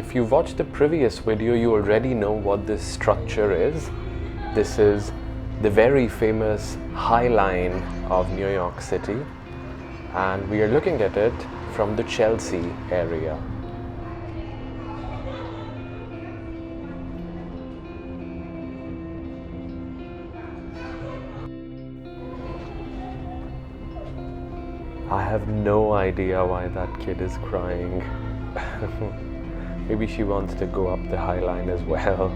If you watched the previous video, you already know what this structure is. This is the very famous High Line of New York City, and we are looking at it from the Chelsea area. I have no idea why that kid is crying. Maybe she wants to go up the High Line as well.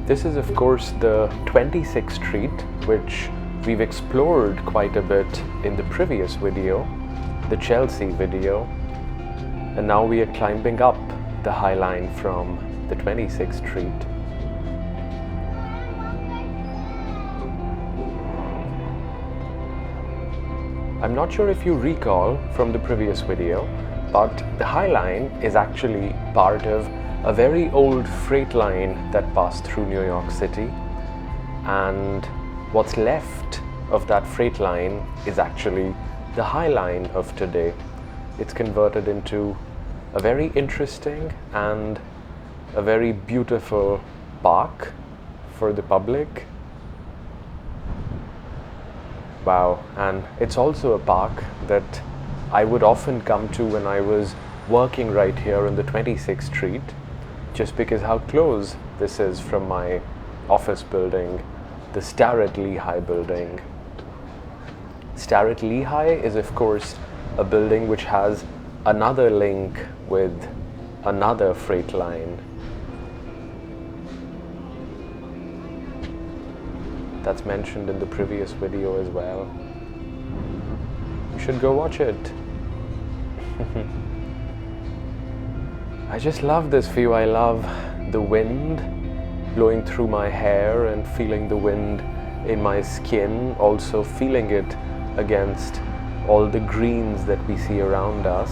This is of course the 26th Street, which we've explored quite a bit in the previous video, the Chelsea video, and now we are climbing up the High Line from the 26th Street. I'm not sure if you recall from the previous video, but the High Line is actually part of a very old freight line that passed through New York City, and what's left of that freight line is actually the High Line of today. It's converted into a very interesting and a very beautiful park for the public. Wow, and it's also a park that I would often come to when I was working right here on the 26th Street, just because how close this is from my office building, the Starrett-Lehigh building. Starrett-Lehigh is of course a building which has another link with another freight line. That's mentioned in the previous video as well. You should go watch it. I just love this view. I love the wind blowing through my hair and feeling the wind in my skin, also feeling it against all the greens that we see around us.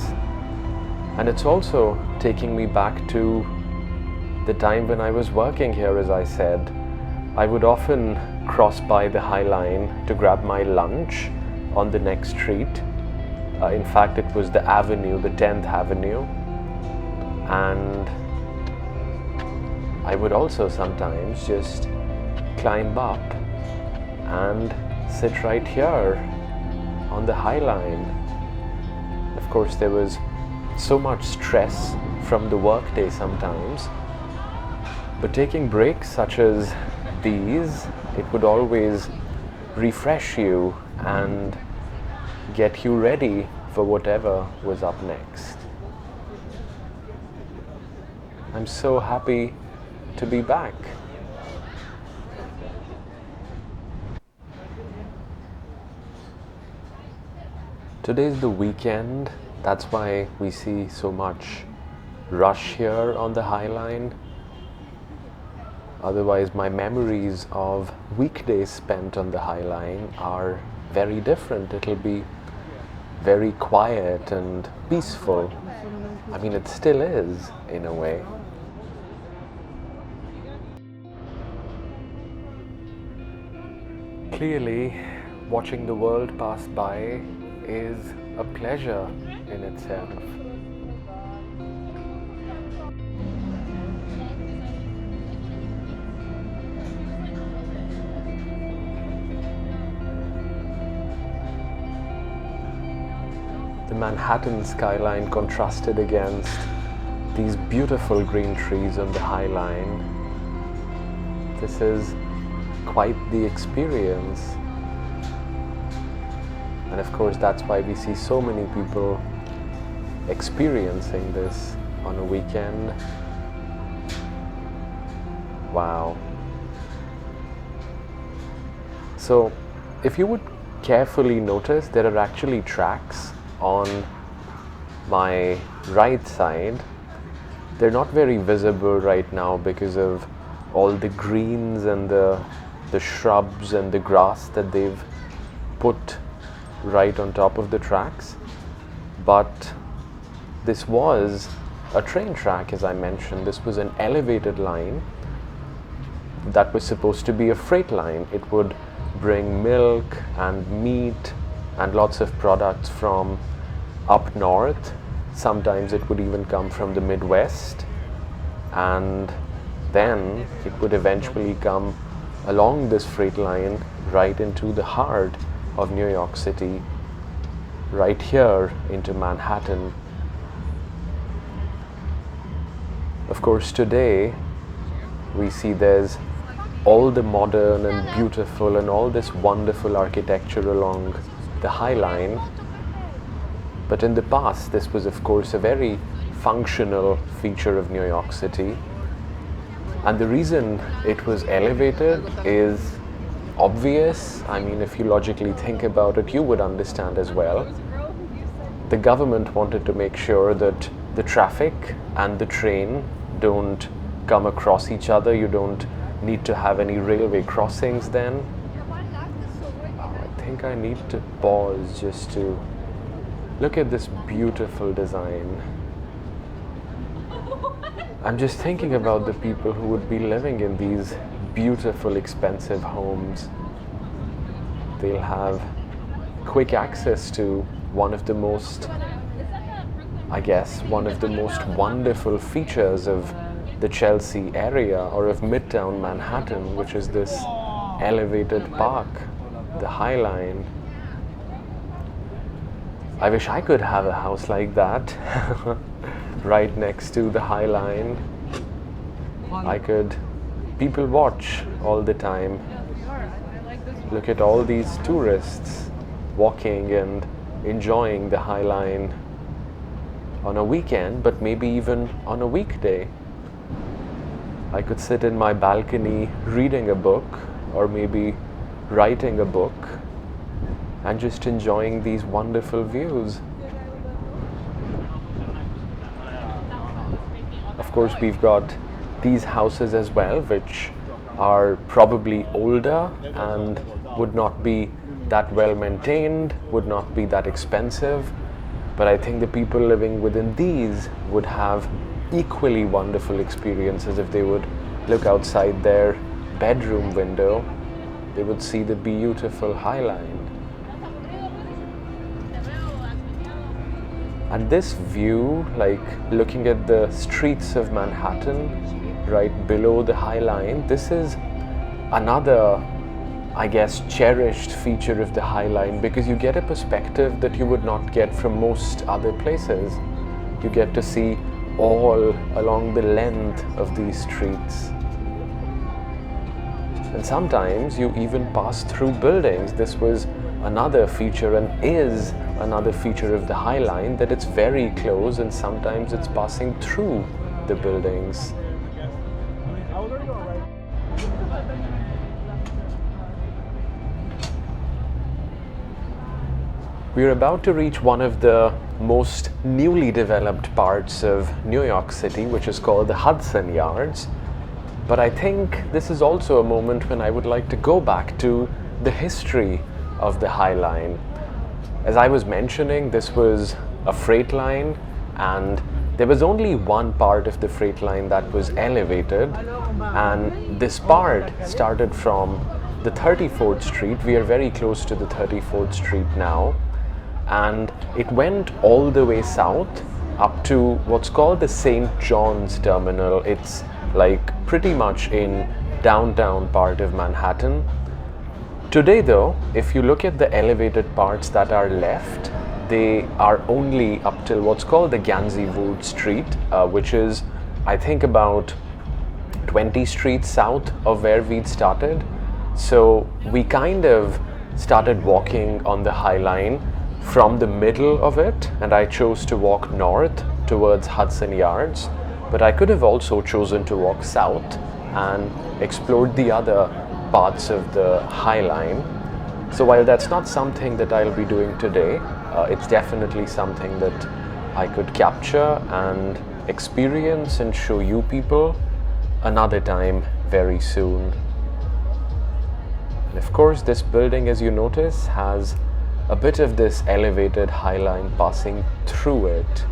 And it's also taking me back to the time when I was working here, as I said. I would often cross by the High Line to grab my lunch on the next street. In fact, it was the avenue, the 10th Avenue. And I would also sometimes just climb up and sit right here on the High Line. Of course, there was so much stress from the workday sometimes, but taking breaks such as these, it would always refresh you and get you ready for whatever was up next. I'm so happy to be back. Today's the weekend, that's why we see so much rush here on the High Line. Otherwise, my memories of weekdays spent on the High Line are very different. It'll be very quiet and peaceful. I mean, it still is, in a way. Clearly, watching the world pass by is a pleasure in itself. The Manhattan skyline contrasted against these beautiful green trees on the High Line. This is quite the experience. And of course, that's why we see so many people experiencing this on a weekend. Wow. So, if you would carefully notice, there are actually tracks on my right side. They're not very visible right now because of all the greens and the shrubs and the grass that they've put right on top of the tracks. But this was a train track, as I mentioned. This was an elevated line that was supposed to be a freight line. It would bring milk and meat and lots of products from up north. Sometimes it would even come from the Midwest, and then it would eventually come along this freight line right into the heart of New York City, right here into Manhattan. Of course, today we see there's all the modern and beautiful and all this wonderful architecture along the High Line. But in the past, this was of course a very functional feature of New York City. And the reason it was elevated is obvious. I mean, if you logically think about it, you would understand as well. The government wanted to make sure that the traffic and the train don't come across each other. You don't need to have any railway crossings then. I think I need to pause just to look at this beautiful design. I'm just thinking about the people who would be living in these beautiful, expensive homes. They'll have quick access to one of the most, I guess, one of the most wonderful features of the Chelsea area or of Midtown Manhattan, which is this elevated park, the High Line. I wish I could have a house like that. Right next to the High Line. People watch all the time. Look at all these tourists walking and enjoying the High Line on a weekend, but maybe even on a weekday. I could sit in my balcony reading a book or maybe writing a book and just enjoying these wonderful views. Of course, we've got these houses as well, which are probably older and would not be that well maintained, would not be that expensive. But I think the people living within these would have equally wonderful experiences. If they would look outside their bedroom window, they would see the beautiful High Line. And this view, like looking at the streets of Manhattan right below the High Line, this is another, I guess, cherished feature of the High Line, because you get a perspective that you would not get from most other places. You get to see all along the length of these streets. And sometimes you even pass through buildings. This was another feature and is another feature of the High Line, that it's very close and sometimes it's passing through the buildings. We're about to reach one of the most newly developed parts of New York City, which is called the Hudson Yards. But I think this is also a moment when I would like to go back to the history of the High Line. As I was mentioning, this was a freight line, and there was only one part of the freight line that was elevated, and this part started from the 34th Street. We are very close to the 34th Street now, and it went all the way south up to what's called the St. John's Terminal. It's like pretty much in downtown part of Manhattan. Today though, if you look at the elevated parts that are left, they are only up till what's called the Gansevoort Street, which is, I think, about 20 streets south of where we'd started. So we kind of started walking on the High Line from the middle of it, and I chose to walk north towards Hudson Yards, but I could have also chosen to walk south and explored the other parts of the High Line. So while that's not something that I'll be doing today, it's definitely something that I could capture and experience and show you people another time very soon. And of course, this building, as you notice, has a bit of this elevated High Line passing through it.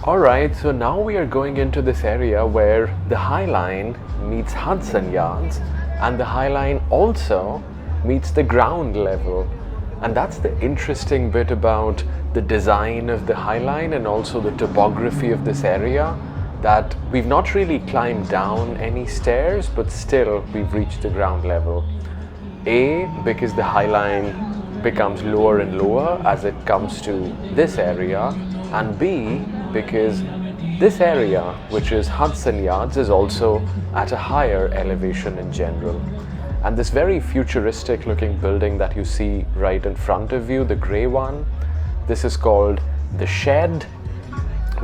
Alright, so now we are going into this area where the High Line meets Hudson Yards and the High Line also meets the ground level. And that's the interesting bit about the design of the High Line and also the topography of this area, that we've not really climbed down any stairs, but still we've reached the ground level. A, because the High Line becomes lower and lower as it comes to this area, and B, because this area, which is Hudson Yards, is also at a higher elevation in general. And this very futuristic looking building that you see right in front of you, the grey one, this is called the Shed.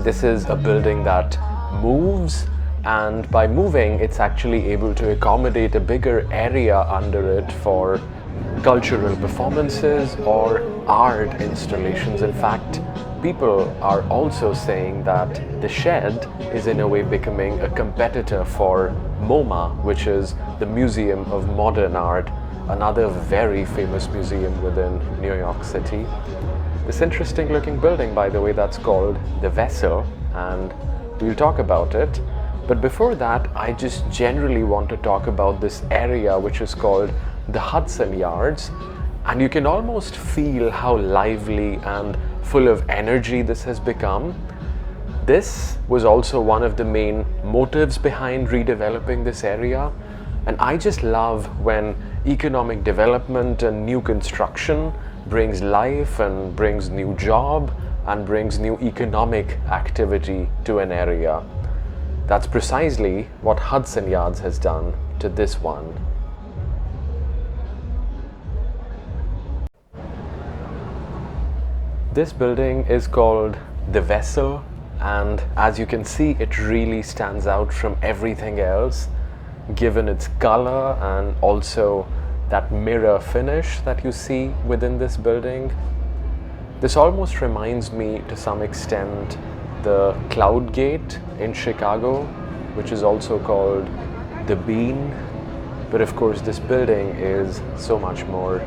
This is a building that moves, and by moving it's actually able to accommodate a bigger area under it for cultural performances or art installations. In fact, people are also saying that the Shed is in a way becoming a competitor for MoMA, which is the Museum of Modern Art, another very famous museum within New York City. This interesting looking building, by the way, that's called the Vessel, and we'll talk about it. But before that, I just generally want to talk about this area which is called the Hudson Yards, and you can almost feel how lively and full of energy this has become. This was also one of the main motives behind redeveloping this area, and I just love when economic development and new construction brings life and brings new job and brings new economic activity to an area. That's precisely what Hudson Yards has done to this one. This building is called the Vessel, and as you can see, it really stands out from everything else, given its color and also that mirror finish that you see within this building. This almost reminds me to some extent the Cloud Gate in Chicago, which is also called the Bean, but of course this building is so much more.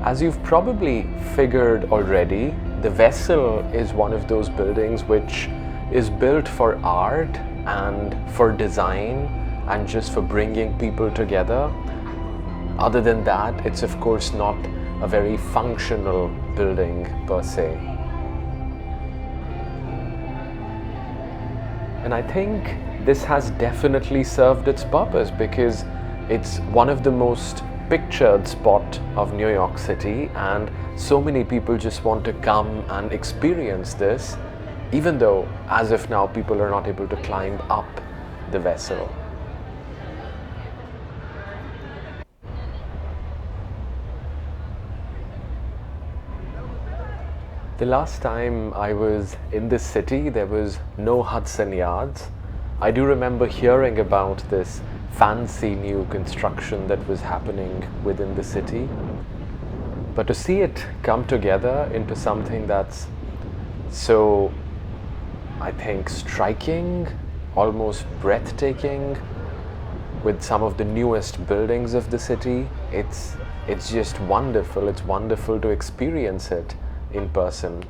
As you've probably figured already, the Vessel is one of those buildings which is built for art and for design and just for bringing people together. Other than that, it's of course not a very functional building per se. And I think this has definitely served its purpose, because it's one of the most pictured spot of New York City, and so many people just want to come and experience this, even though as of now people are not able to climb up the Vessel. The last time I was in this city, there was no Hudson Yards. I do remember hearing about this fancy new construction that was happening within the city. But to see it come together into something that's so, I think, striking, almost breathtaking, with some of the newest buildings of the city, it's just wonderful. It's wonderful to experience it in person.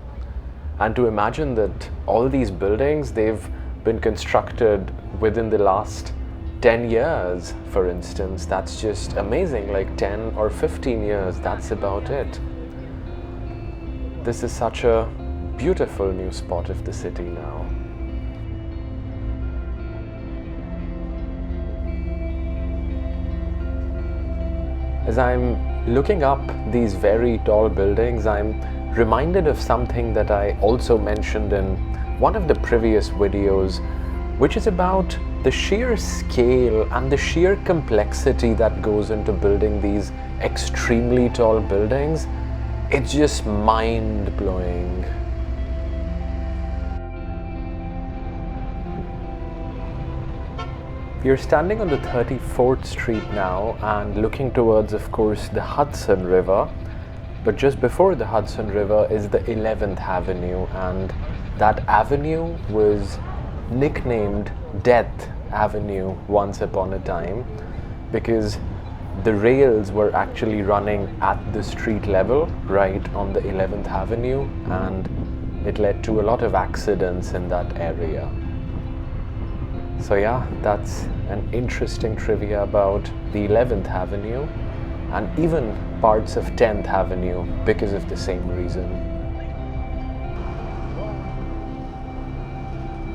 And to imagine that all these buildings, they've been constructed within the last 10 years, for instance, that's just amazing. Like 10 or 15 years, that's about it. This is such a beautiful new spot of the city now. As I'm looking up these very tall buildings, I'm reminded of something that I also mentioned in one of the previous videos, which is about the sheer scale and the sheer complexity that goes into building these extremely tall buildings. It's just mind-blowing. We are standing on the 34th Street now and looking towards, of course, the Hudson River. But just before the Hudson River is the 11th Avenue, and that avenue was nicknamed Death Avenue once upon a time, because the rails were actually running at the street level, right on the 11th Avenue, and it led to a lot of accidents in that area. So yeah, that's an interesting trivia about the 11th Avenue and even parts of 10th Avenue because of the same reason.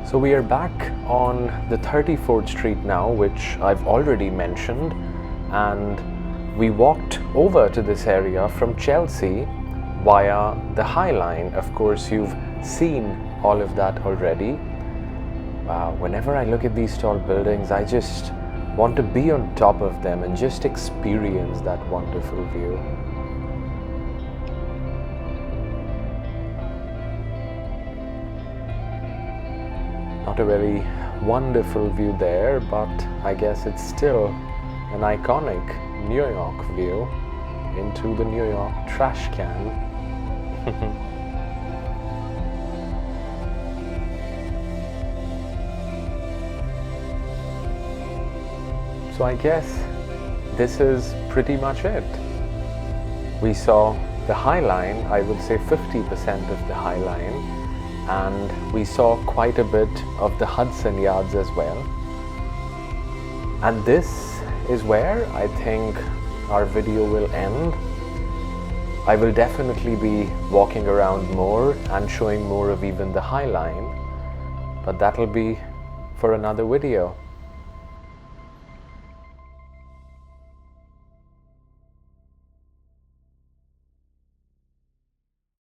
So we are back on the 34th Street now, which I've already mentioned, and we walked over to this area from Chelsea via the High Line. Of course, you've seen all of that already. Wow, whenever I look at these tall buildings, I just want to be on top of them and just experience that wonderful view. Not a very wonderful view there, but I guess it's still an iconic New York view into the New York trash can. So I guess this is pretty much it. We saw the High Line, I would say 50% of the High Line, and we saw quite a bit of the Hudson Yards as well. And this is where I think our video will end. I will definitely be walking around more and showing more of even the High Line, but that'll be for another video.